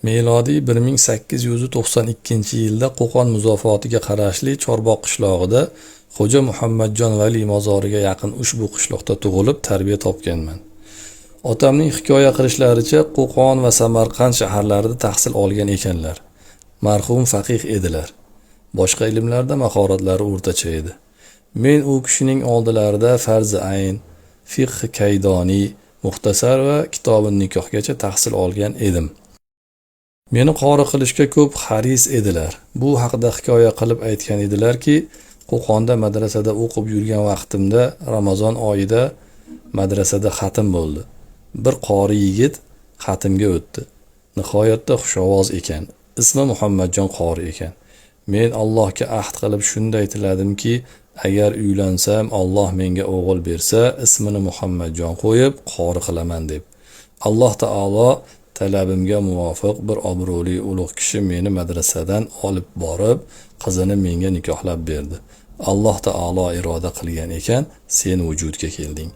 Melodiy 1892-yilda Qo'qon muzofotiga qarashli Chorboq qishlog'ida Xo'ja Muhammadjon Vali mozoriga yaqin ushbu qishloqda tug'ilib, tarbiya topganman. Otamning hikoya qilishlaricha, Qo'qon va Samarqand shaharlarida tahsil olgan ekanlar. Marhum faqih edilar. Boshqa ilmlarda mahoratlari o'rtacha edi. Men u kishining oldilarida farzi ayn, fiqh kaydoniy, muxtasar va kitobi nikohgacha tahsil olgan edim. Meni qori qilishga ko'p haris edilar. Bu haqida hikoya qilib aytgan edilarki, Qo'qonda madrasada o'qib yurgan vaqtimda Ramazon oyida madrasada xatm bo'ldi. Bir qori yigit xatmga o'tdi. Nihoyatda xushovoz ekan. Ismi Muhammadjon qori ekan. Men Allohga ahd qilib shunday tiladimki, agar uylansam, Alloh menga o'g'il bersa, ismini Muhammadjon qo'yib qori qilaman deb. Alloh taolo talabimga muvofiq bir obro'li ulug' kishi meni madrasadan olib borib, qizini menga nikohlab berdi. Alloh taolo iroda qilgan ekan, sen vujudga kelding.